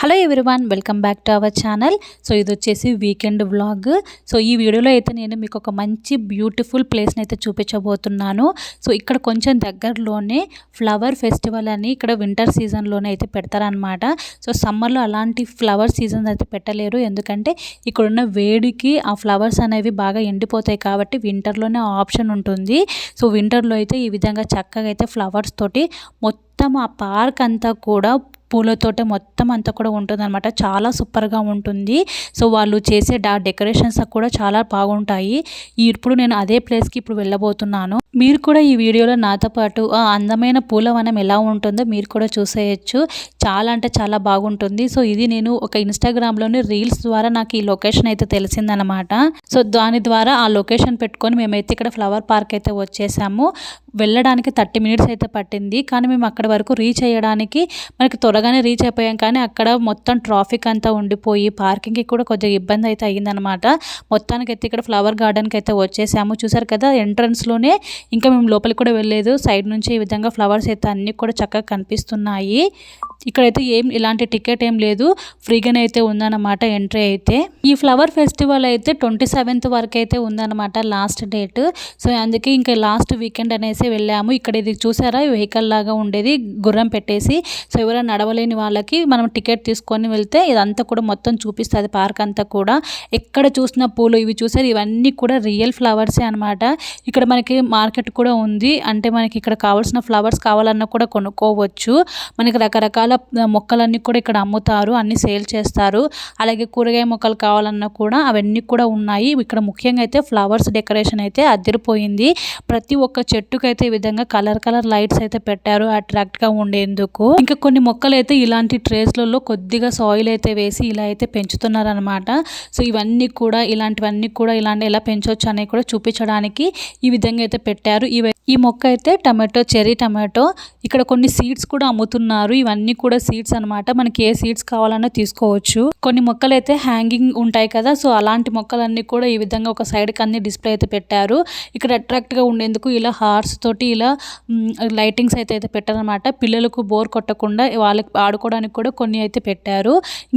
Hello everyone, welcome back to our channel. So ఇది వచ్చేసి weekend vlog. So ఈ వీడియోలో అయితే నేను మీకు ఒక మంచి బ్యూటిఫుల్ ప్లేస్ని అయితే చూపించబోతున్నాను. సో ఇక్కడ కొంచెం దగ్గరలోనే ఫ్లవర్ ఫెస్టివల్ అని ఇక్కడ వింటర్ సీజన్లోనే అయితే పెడతారనమాట. సో సమ్మర్లో అలాంటి ఫ్లవర్ సీజన్ అయితే పెట్టలేరు, ఎందుకంటే ఇక్కడున్న వేడికి ఆ ఫ్లవర్స్ అనేవి బాగా ఎండిపోతాయి కాబట్టి వింటర్లోనే ఆప్షన్ ఉంటుంది. సో వింటర్లో అయితే ఈ విధంగా చక్కగా అయితే ఫ్లవర్స్ తోటి మొత్తం ఆ పార్క్ అంతా కూడా పూలతోటే మొత్తం అంతా కూడా ఉంటుందన్నమాట. చాలా సూపర్గా ఉంటుంది. సో వాళ్ళు చేసే డెకరేషన్స్ కూడా చాలా బాగుంటాయి. ఇప్పుడు నేను అదే ప్లేస్కి ఇప్పుడు వెళ్ళబోతున్నాను. మీరు కూడా ఈ వీడియోలో నాతో పాటు ఆ అందమైన పూలవనం ఎలా ఉంటుందో మీరు కూడా చూసేయచ్చు. చాలా అంటే చాలా బాగుంటుంది. సో ఇది నేను ఒక ఇన్స్టాగ్రామ్లోని రీల్స్ ద్వారా నాకు ఈ లొకేషన్ అయితే తెలిసిందనమాట. సో దాని ద్వారా ఆ లొకేషన్ పెట్టుకొని మేమైతే ఇక్కడ ఫ్లవర్ పార్క్ అయితే వచ్చేసాము. వెళ్ళడానికి 30 మినిట్స్ అయితే పట్టింది, కానీ మేము అక్కడి వరకు రీచ్ అయ్యడానికి మనకి త్వరగానే రీచ్ అయిపోయాం. కానీ అక్కడ మొత్తం ట్రాఫిక్ అంతా ఉండిపోయి పార్కింగ్కి కూడా కొంచెం ఇబ్బంది అయితే అయ్యిందనమాట. మొత్తానికి అయితే ఇక్కడ ఫ్లవర్ గార్డెన్కి అయితే వచ్చేసాము. చూసారు కదా, ఎంట్రన్స్లోనే, ఇంకా మేము లోపలికి కూడా వెళ్ళలేదు. సైడ్ నుంచి ఈ విధంగా ఫ్లవర్స్ అయితే అన్నీ కూడా చక్కగా కనిపిస్తున్నాయి. ఇక్కడైతే ఇలాంటి టికెట్ ఏం లేదు, ఫ్రీగానే అయితే ఉందన్నమాట ఎంట్రీ అయితే. ఈ ఫ్లవర్ ఫెస్టివల్ అయితే 27th వరకు అయితే ఉందన్నమాట లాస్ట్ డేట్. సో అందుకే ఇంకా లాస్ట్ వీకెండ్ అనేసి వెళ్ళాము. ఇక్కడ ఇది చూసారా, వెహికల్ లాగా ఉండేది గుర్రం పెట్టేసి. సో ఎవరైనా నడవలేని వాళ్ళకి మనం టికెట్ తీసుకొని వెళ్తే ఇదంతా కూడా మొత్తం చూపిస్తుంది పార్క్ అంతా కూడా. ఎక్కడ చూసిన పూలు ఇవి చూసారు, ఇవన్నీ కూడా రియల్ ఫ్లవర్సే అనమాట. ఇక్కడ మనకి మార్కెట్ కూడా ఉంది, అంటే మనకి ఇక్కడ కావాల్సిన ఫ్లవర్స్ కావాలన్నా కూడా కొనుక్కోవచ్చు. మనకి రకరకాల మొక్కలన్నీ కూడా ఇక్కడ అమ్ముతారు, అన్ని సేల్ చేస్తారు. అలాగే కూరగాయ మొక్కలు కావాలన్నా కూడా అవన్నీ కూడా ఉన్నాయి. ఇక్కడ ముఖ్యంగా అయితే ఫ్లవర్స్ డెకరేషన్ అయితే అదిరిపోయింది. ప్రతి ఒక్క చెట్టుకైతే ఈ విధంగా కలర్ లైట్స్ అయితే పెట్టారు అట్రాక్ట్గా ఉండేందుకు. ఇంకా కొన్ని మొక్కలు అయితే ఇలాంటి ట్రేస్లలో కొద్దిగా సాయిల్ అయితే వేసి ఇలా అయితే పెంచుతున్నారనమాట. సో ఇవన్నీ కూడా ఇలాంటివన్నీ కూడా ఎలా పెంచవచ్చు అనేవి కూడా చూపించడానికి ఈ విధంగా అయితే పెట్టారు. ఈ మొక్క అయితే చెర్రీ టమాటో. ఇక్కడ కొన్ని సీడ్స్ కూడా అమ్ముతున్నారు. ఇవన్నీ కూడా సీడ్స్ అనమాట. మనకి ఏ సీడ్స్ కావాలన్నా తీసుకోవచ్చు. కొన్ని మొక్కలు అయితే హ్యాంగింగ్ ఉంటాయి కదా, సో అలాంటి మొక్కలన్నీ కూడా ఈ విధంగా ఒక సైడ్కి అన్ని డిస్ప్లే అయితే పెట్టారు. ఇక్కడ అట్రాక్ట్గా ఉండేందుకు ఇలా హార్స్ తోటి ఇలా లైటింగ్స్ అయితే పెట్టారనమాట. పిల్లలకు బోర్ కొట్టకుండా వాళ్ళకి ఆడుకోవడానికి కూడా కొన్ని అయితే పెట్టారు.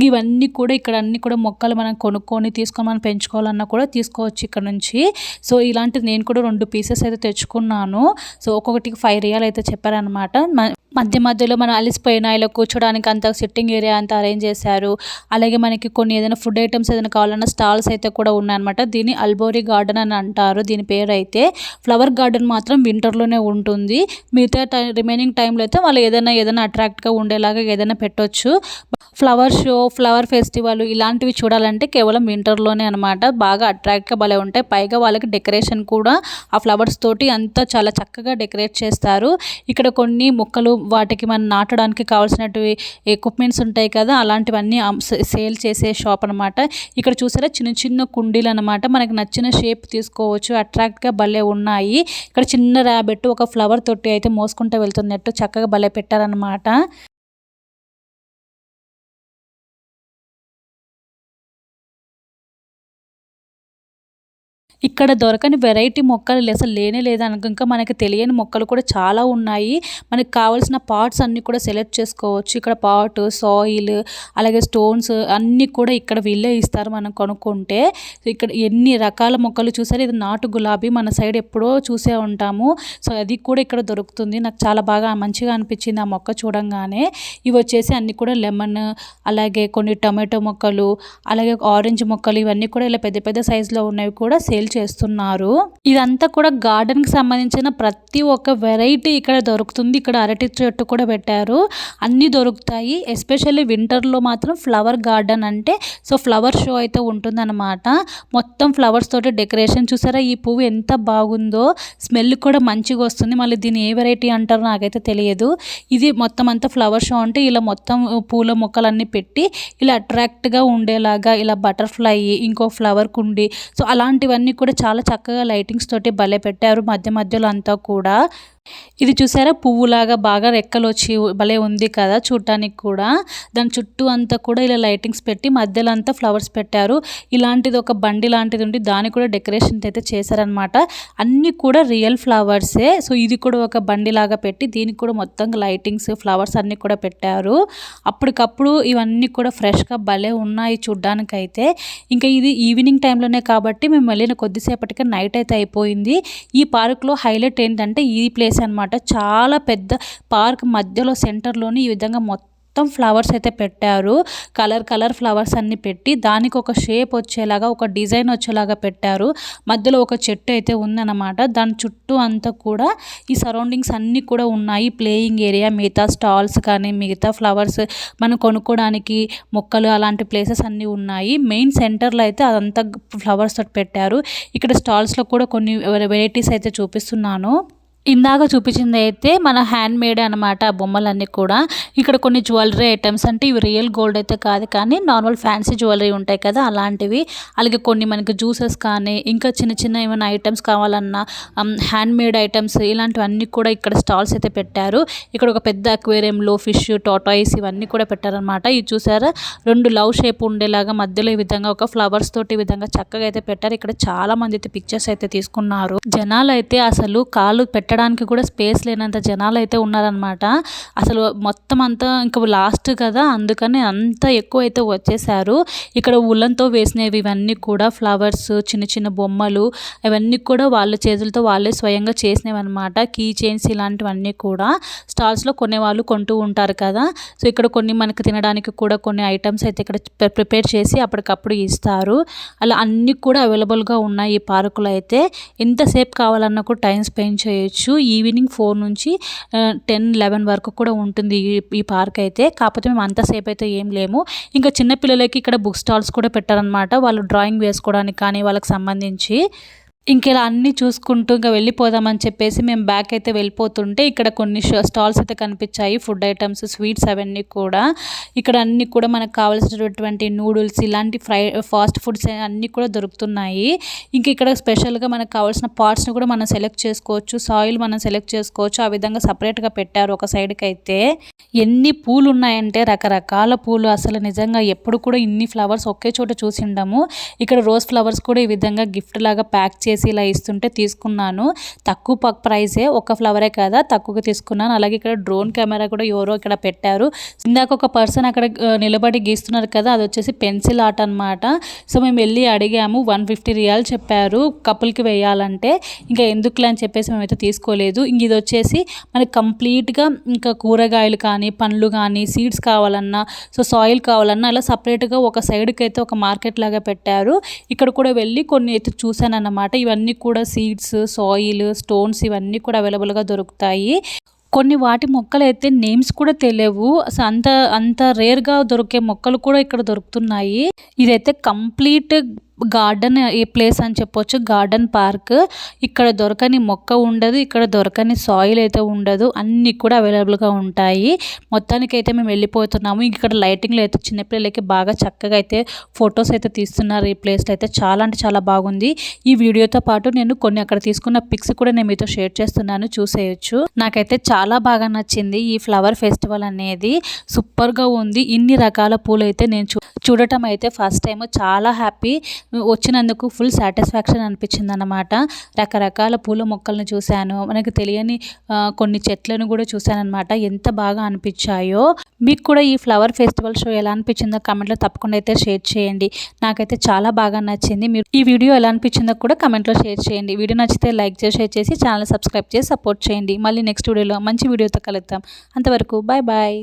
ఇవన్నీ కూడా ఇక్కడ అన్ని కూడా మొక్కలు మనం కొనుక్కొని తీసుకొని మనం పెంచుకోవాలన్నా కూడా తీసుకోవచ్చు ఇక్కడ నుంచి. సో ఇలాంటిది నేను కూడా 2 పీసెస్ అయితే తెచ్చుకున్నాను. సో ఒక్కొక్కటికి 5 రియాల్ అయితే చెప్పారనమాట. మధ్యలో మనం అలిసిపోయినా ఇలా కూర్చోడానికి అంత సిట్టింగ్ ఏరియా అంతా అరేంజ్ చేశారు. అలాగే మనకి కొన్ని ఏదైనా ఫుడ్ ఐటమ్స్ ఏదైనా కావాలన్నా స్టాల్స్ అయితే కూడా ఉన్నాయన్నమాట. దీన్ని అల్బోరీ గార్డెన్ అని అంటారు దీని పేరు అయితే. ఫ్లవర్ గార్డెన్ మాత్రం వింటర్లోనే ఉంటుంది. మిగతా రిమైనింగ్ టైంలో అయితే వాళ్ళు ఏదైనా అట్రాక్ట్గా ఉండేలాగా ఏదైనా పెట్టొచ్చు. ఫ్లవర్ షో, ఫ్లవర్ ఫెస్టివల్ ఇలాంటివి చూడాలంటే కేవలం వింటర్లోనే అనమాట. బాగా అట్రాక్ట్గా భలే ఉంటాయి. పైగా వాళ్ళకి డెకరేషన్ కూడా ఆ ఫ్లవర్స్ తోటి అంతా చాలా చక్కగా డెకరేట్ చేస్తారు. ఇక్కడ కొన్ని మొక్కలు వాటికి మనం నాటడానికి కావాల్సినవి ఎక్విప్మెంట్స్ ఉంటాయి కదా, అలాంటివన్నీ సేల్ చేసే షాప్ అనమాట. ఇక్కడ చూసారా, చిన్న చిన్న కుండీలు అనమాట. మనకి నచ్చిన షేప్ తీసుకోవచ్చు. అట్రాక్ట్గా భలే ఉన్నాయి. ఇక్కడ చిన్న ర్యాబెట్ ఒక ఫ్లవర్ తోటి అయితే మోసుకుంటూ వెళ్తున్నట్టు చక్కగా భలే పెట్టారనమాట. ఇక్కడ దొరకని వెరైటీ మొక్కలు అసలు లేనే లేదనుకో. ఇంకా మనకి తెలియని మొక్కలు కూడా చాలా ఉన్నాయి. మనకు కావాల్సిన పార్ట్స్ అన్నీ కూడా సెలెక్ట్ చేసుకోవచ్చు. ఇక్కడ పాట్, సాయిల్, అలాగే స్టోన్స్ అన్నీ కూడా ఇక్కడ వీళ్ళే ఇస్తారు మనం కొనుక్కుంటే. ఇక్కడ ఎన్ని రకాల మొక్కలు చూసారు. ఇది నాటు గులాబీ, మన సైడ్ ఎప్పుడో చూసే ఉంటాము. సో అది కూడా ఇక్కడ దొరుకుతుంది. నాకు చాలా బాగా మంచిగా అనిపించింది ఆ మొక్క చూడంగానే. ఇవి వచ్చేసి అన్నీ కూడా లెమన్, అలాగే కొన్ని టమాటో మొక్కలు, అలాగే ఆరెంజ్ మొక్కలు, ఇవన్నీ కూడా ఇలా పెద్ద పెద్ద సైజులో ఉన్నవి కూడా సేల్ చేస్తున్నారు. ఇదంతా కూడా గార్డెన్ కి సంబంధించిన ప్రతి ఒక్క వెరైటీ ఇక్కడ దొరుకుతుంది. ఇక్కడ అరటి చెట్టు కూడా పెట్టారు. అన్ని దొరుకుతాయి. ఎస్పెషల్లీ వింటర్ లో మాత్రం ఫ్లవర్ గార్డెన్ అంటే సో ఫ్లవర్ షో అయితే ఉంటుందన్నమాట. మొత్తం ఫ్లవర్స్ తోటి డెకరేషన్ చూసారా, ఈ పువ్వు ఎంత బాగుందో. స్మెల్ కూడా మంచిగా వస్తుంది. మళ్ళీ దీన్ని ఏ వెరైటీ అంటారో నాకైతే తెలియదు. ఇది మొత్తం అంతా ఫ్లవర్ షో అంటే ఇలా మొత్తం పూల మొక్కలన్నీ పెట్టి ఇలా అట్రాక్ట్గా ఉండేలాగా ఇలా బటర్ఫ్లై, ఇంకో ఫ్లవర్ కుండి, సో అలాంటివన్నీ కూడా చాలా చక్కగా లైటింగ్స్ తోటి భలే పెట్టారు మధ్యలో అంతా కూడా. ఇది చూసారా పువ్వులాగా బాగా రెక్కలు వచ్చి భలే ఉంది కదా చూడటానికి కూడా. దాని చుట్టూ అంతా కూడా ఇలా లైటింగ్స్ పెట్టి మధ్యలో అంతా ఫ్లవర్స్ పెట్టారు. ఇలాంటిది ఒక బండి లాంటిది ఉండి దానికి కూడా డెకరేషన్ అయితే చేశారనమాట. అన్నీ కూడా రియల్ ఫ్లవర్సే. సో ఇది కూడా ఒక బండి లాగా పెట్టి దీనికి కూడా మొత్తం లైటింగ్స్ ఫ్లవర్స్ అన్నీ కూడా పెట్టారు. అప్పటికప్పుడు ఇవన్నీ కూడా ఫ్రెష్గా భలే ఉన్నాయి చూడ్డానికైతే. ఇంకా ఇది ఈవినింగ్ టైంలోనే కాబట్టి మేము వెళ్ళిన కొద్దిసేపటికి నైట్ అయితే అయిపోయింది. ఈ పార్క్లో హైలైట్ ఏంటంటే ఈ ప్లేస్ అన్నమాట. చాలా పెద్ద పార్క్ మధ్యలో సెంటర్లోని ఈ విధంగా మొత్తం ఫ్లవర్స్ అయితే పెట్టారు. కలర్ ఫ్లవర్స్ అన్ని పెట్టి దానికి ఒక షేప్ వచ్చేలాగా ఒక డిజైన్ వచ్చేలాగా పెట్టారు. మధ్యలో ఒక చెట్టు అయితే ఉందన్నమాట. దాని చుట్టూ అంతా కూడా ఈ సరౌండింగ్స్ అన్నీ కూడా ఉన్నాయి. ప్లేయింగ్ ఏరియా, మిగతా స్టాల్స్ కానీ మిగతా ఫ్లవర్స్ మనం కొనుక్కోవడానికి మొక్కలు అలాంటి ప్లేసెస్ అన్నీ ఉన్నాయి. మెయిన్ సెంటర్లో అయితే అదంతా ఫ్లవర్స్ తోటి పెట్టారు. ఇక్కడ స్టాల్స్లో కూడా కొన్ని వెరైటీస్ అయితే చూపిస్తున్నాను. ఇందాక చూపించింది అయితే మన హ్యాండ్ మేడ్ అనమాట ఆ బొమ్మలన్నీ కూడా. ఇక్కడ కొన్ని జ్యువెలరీ ఐటమ్స్ అంటే ఇవి రియల్ గోల్డ్ అయితే కాదు కానీ నార్మల్ ఫ్యాన్సీ జ్యువెలరీ ఉంటాయి కదా అలాంటివి. అలాగే కొన్ని మనకి జ్యూసెస్ కానీ ఇంకా చిన్న ఏమైనా ఐటమ్స్ కావాలన్నా హ్యాండ్ మేడ్ ఐటమ్స్ ఇలాంటివన్నీ కూడా ఇక్కడ స్టాల్స్ అయితే పెట్టారు. ఇక్కడ ఒక పెద్ద అక్వేరియంలో ఫిష్, టాటాయిస్ ఇవన్నీ కూడా పెట్టారనమాట. ఇది చూసారా 2 లవ్ షేప్ ఉండేలాగా మధ్యలో ఈ విధంగా ఒక ఫ్లవర్స్ తోటి ఈ విధంగా చక్కగా అయితే పెట్టారు. ఇక్కడ చాలా మంది అయితే పిక్చర్స్ అయితే తీసుకున్నారు. జనాలు అయితే అసలు కాళ్ళు పెట్టడానికి కూడా స్పేస్ లేనంత జనాలు అయితే ఉన్నారనమాట. అసలు మొత్తం అంతా ఇంకా లాస్ట్ కదా అందుకని అంత ఎక్కువ అయితే వచ్చేసారు. ఇక్కడ ఉల్లన్తో వేసినవి ఇవన్నీ కూడా ఫ్లవర్స్, చిన్న బొమ్మలు ఇవన్నీ కూడా వాళ్ళ చేతులతో వాళ్ళే స్వయంగా చేసినవి అనమాట. కీ చైన్స్ ఇలాంటివన్నీ కూడా స్టాల్స్లో కొనేవాళ్ళు కొంటూ ఉంటారు కదా. సో ఇక్కడ కొన్ని మనకు తినడానికి కూడా కొన్ని ఐటమ్స్ అయితే ఇక్కడ ప్రిపేర్ చేసి అప్పటికప్పుడు ఇస్తారు. అలా అన్నీ కూడా అవైలబుల్గా ఉన్నాయి ఈ పార్కులో అయితే. ఎంతసేపు కావాలన్నా కూడా టైం స్పెండ్ చేయొచ్చు. ఈవినింగ్ 4 నుంచి 10-11 వరకు కూడా ఉంటుంది ఈ పార్క్ అయితే. కాకపోతే మేము అంతసేపు అయితే ఏం లేము. ఇంకా చిన్నపిల్లలకి ఇక్కడ బుక్ స్టాల్స్ కూడా పెట్టారనమాట. వాళ్ళు డ్రాయింగ్ వేసుకోవడానికి కానీ వాళ్ళకి సంబంధించి. ఇంకెలా అన్నీ చూసుకుంటూ ఇంకా వెళ్ళిపోదామని చెప్పేసి మేము బ్యాక్ అయితే వెళ్ళిపోతుంటే ఇక్కడ కొన్ని స్టాల్స్ అయితే కనిపించాయి. ఫుడ్ ఐటమ్స్, స్వీట్స్ అవన్నీ కూడా. ఇక్కడ అన్నీ కూడా మనకు కావాల్సినటువంటి నూడిల్స్ ఇలాంటి ఫాస్ట్ ఫుడ్స్ అన్నీ కూడా దొరుకుతున్నాయి. ఇంక ఇక్కడ స్పెషల్గా మనకు కావాల్సిన పార్ట్స్ని కూడా మనం సెలెక్ట్ చేసుకోవచ్చు. సాయిల్ మనం సెలెక్ట్ చేసుకోవచ్చు. ఆ విధంగా సపరేట్గా పెట్టారు ఒక సైడ్కి అయితే. ఎన్ని పూలు ఉన్నాయంటే రకరకాల పూలు. అసలు నిజంగా ఎప్పుడు కూడా ఇన్ని ఫ్లవర్స్ ఒకే చోట చూసిండము. ఇక్కడ రోజ్ ఫ్లవర్స్ కూడా ఈ విధంగా గిఫ్ట్ లాగా ప్యాక్ చేసి ఇలా ఇస్తుంటే తీసుకున్నాను. తక్కువ ప్రైజే, ఒక ఫ్లవరే కదా తక్కువగా తీసుకున్నాను. అలాగే ఇక్కడ డ్రోన్ కెమెరా కూడా ఎవరో ఇక్కడ పెట్టారు. ఇందాక ఒక పర్సన్ అక్కడ నిలబడి గీస్తున్నారు కదా అది వచ్చేసి పెన్సిల్ ఆర్ట్ అనమాట. సో మేము వెళ్ళి అడిగాము. 150 రియాల్ చెప్పారు కపుల్కి వేయాలంటే. ఇంకా ఎందుకులే అని చెప్పేసి మేమైతే తీసుకోలేదు. ఇంక ఇది వచ్చేసి మనకి కంప్లీట్గా ఇంకా కూరగాయలు కానీ పండ్లు కానీ సీడ్స్ కావాలన్నా సో సాయిల్ కావాలన్నా అలా సపరేట్గా ఒక సైడ్కి అయితే ఒక మార్కెట్ లాగా పెట్టారు. ఇక్కడ కూడా వెళ్ళి కొన్ని అయితే చూశాను అన్నమాట. ఇవన్నీ కూడా సీడ్స్, సాయిల్, స్టోన్స్ ఇవన్నీ కూడా అవైలబుల్గా దొరుకుతాయి. కొన్ని వాటి మొక్కలు అయితే నేమ్స్ కూడా తెలియవు. అసలు అంత రేర్గా దొరికే మొక్కలు కూడా ఇక్కడ దొరుకుతున్నాయి. ఇదైతే కంప్లీట్ గార్డెన్ ఈ ప్లేస్ అని చెప్పొచ్చు. Garden park. ఇక్కడ దొరకని మొక్క ఉండదు, ఇక్కడ దొరకని సాయిల్ అయితే ఉండదు. అన్నీ కూడా అవైలబుల్గా ఉంటాయి. మొత్తానికి అయితే మేము వెళ్ళిపోతున్నాము. ఇక్కడ లైటింగ్లో అయితే చిన్నపిల్లలకి బాగా చక్కగా అయితే ఫొటోస్ అయితే తీస్తున్నారు. ఈ ప్లేస్లో అయితే చాలా అంటే చాలా బాగుంది. ఈ వీడియోతో పాటు నేను కొన్ని అక్కడ తీసుకున్న పిక్స్ కూడా నేను మీతో షేర్ చేస్తున్నాను, చూసేయచ్చు. నాకైతే చాలా బాగా నచ్చింది ఈ ఫ్లవర్ ఫెస్టివల్ అనేది. సూపర్గా ఉంది. ఇన్ని రకాల పూలు అయితే నేను చూడటం అయితే ఫస్ట్ టైం. చాలా హ్యాపీ. వచ్చినందుకు ఫుల్ సాటిస్ఫాక్షన్ అనిపించింది అన్నమాట. రకరకాల పూల మొక్కలను చూశాను. మనకు తెలియని కొన్ని చెట్లను కూడా చూశాను అనమాట. ఎంత బాగా అనిపించాయో. మీకు కూడా ఈ ఫ్లవర్ ఫెస్టివల్ షో ఎలా అనిపించిందో కమెంట్లో తప్పకుండా అయితే షేర్ చేయండి. నాకైతే చాలా బాగా నచ్చింది. మీరు ఈ వీడియో ఎలా అనిపించిందో కూడా కమెంట్లో షేర్ చేయండి. వీడియో నచ్చితే లైక్ చేసి షేర్ చేసి ఛానల్ సబ్స్క్రైబ్ చేసి సపోర్ట్ చేయండి. మళ్ళీ నెక్స్ట్ వీడియోలో మంచి వీడియోతో కలుద్దాం. అంతవరకు బాయ్ బాయ్.